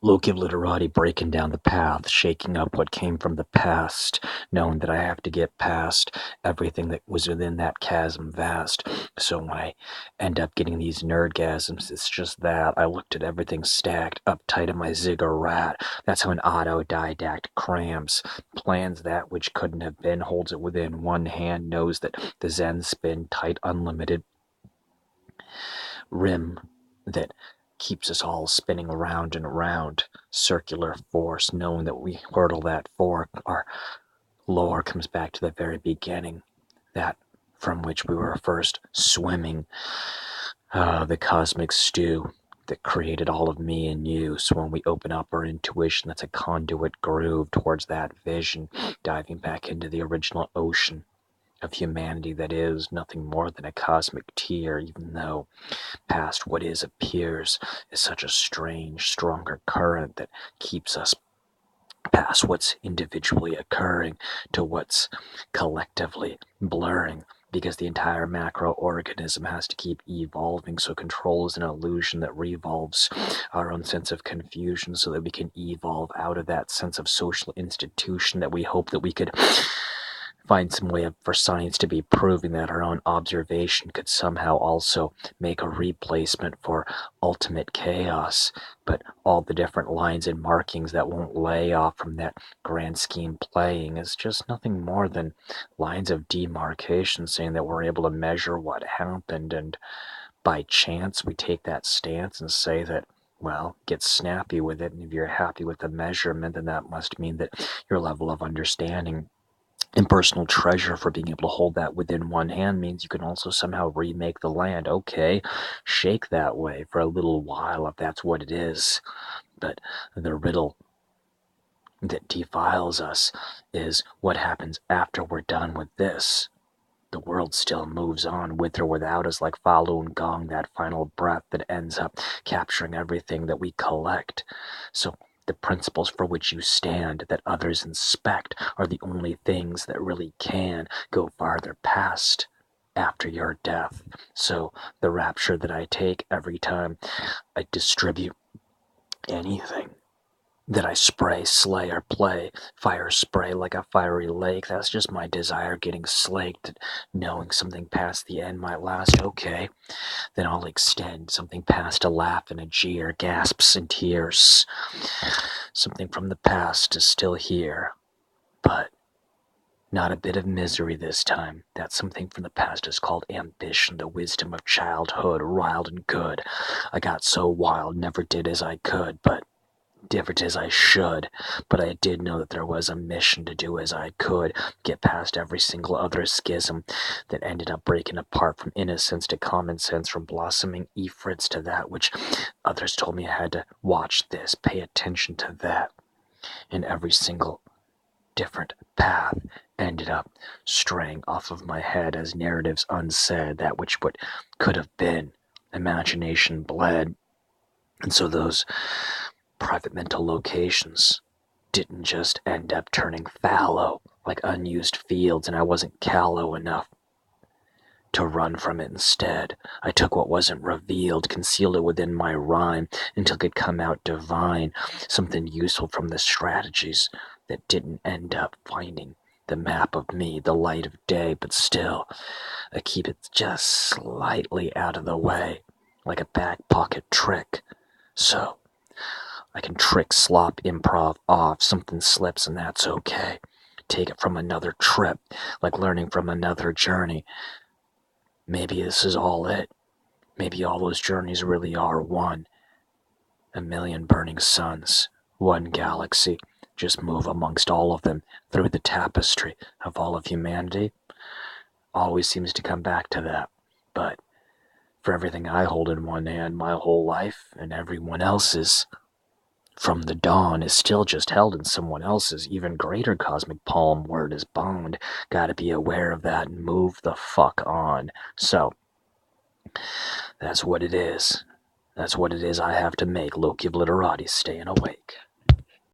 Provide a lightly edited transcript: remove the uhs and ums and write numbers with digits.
Loki literati breaking down the path, shaking up what came from the past, knowing that I have to get past everything that was within that chasm vast. So when I end up getting these nerdgasms, it's just that I looked at everything stacked up tight in my ziggurat. That's how an autodidact crams, plans that which couldn't have been, holds it within one hand, knows that the Zen spin tight, unlimited rim that keeps us all spinning around and around, circular force, knowing that we hurdle that fork, our lore comes back to the very beginning, that from which we were first swimming, the cosmic stew that created all of me and you. So when we open up our intuition, that's a conduit groove towards that vision, diving back into the original ocean of humanity that is nothing more than a cosmic tear, even though past what is appears is such a strange, stronger current that keeps us past what's individually occurring to what's collectively blurring, because the entire macroorganism has to keep evolving. So control is an illusion that revolves our own sense of confusion so that we can evolve out of that sense of social institution that we hope that we could find some way for science to be proving that our own observation could somehow also make a replacement for ultimate chaos. But all the different lines and markings that won't lay off from that grand scheme playing is just nothing more than lines of demarcation saying that we're able to measure what happened, and by chance we take that stance and say that, well, get snappy with it, and if you're happy with the measurement, then that must mean that your level of understanding and personal treasure for being able to hold that within one hand means you can also somehow remake the land. Okay, shake that way for a little while if that's what it is. But the riddle that defiles us is what happens after we're done with this. The world still moves on with or without us, like Falun Gong, that final breath that ends up capturing everything that we collect. So the principles for which you stand, that others inspect, are the only things that really can go farther past after your death. So the rapture that I take every time I distribute anything that I spray, slay, or play, fire spray like a fiery lake, that's just my desire getting slaked, knowing something past the end might last. Okay, then I'll extend something past a laugh and a jeer, gasps and tears. Something from the past is still here, but not a bit of misery this time. That something from the past is called ambition, the wisdom of childhood, wild and good. I got so wild, never did as I could, but different as I should, but I did know that there was a mission to do as I could, get past every single other schism that ended up breaking apart, from innocence to common sense, from blossoming efforts to that which others told me I had to watch this, pay attention to that, and every single different path ended up straying off of my head as narratives unsaid, that which what could have been, imagination bled, and so those private mental locations didn't just end up turning fallow like unused fields, and I wasn't callow enough to run from it. Instead, I took what wasn't revealed, concealed it within my rhyme until it could come out divine, something useful from the strategies that didn't end up finding the map of me, the light of day, but still, I keep it just slightly out of the way, like a back pocket trick. So I can trick, slop, improv off, something slips and that's okay. Take it from another trip, like learning from another journey. Maybe this is all it. Maybe all those journeys really are one. A million burning suns, one galaxy. Just move amongst all of them through the tapestry of all of humanity. Always seems to come back to that. But for everything I hold in one hand, my whole life and everyone else's from the dawn is still just held in someone else's even greater cosmic palm where it is bound. Gotta be aware of that and move the fuck on. So, that's what it is. That's what it is I have to make Loki of Literati staying awake.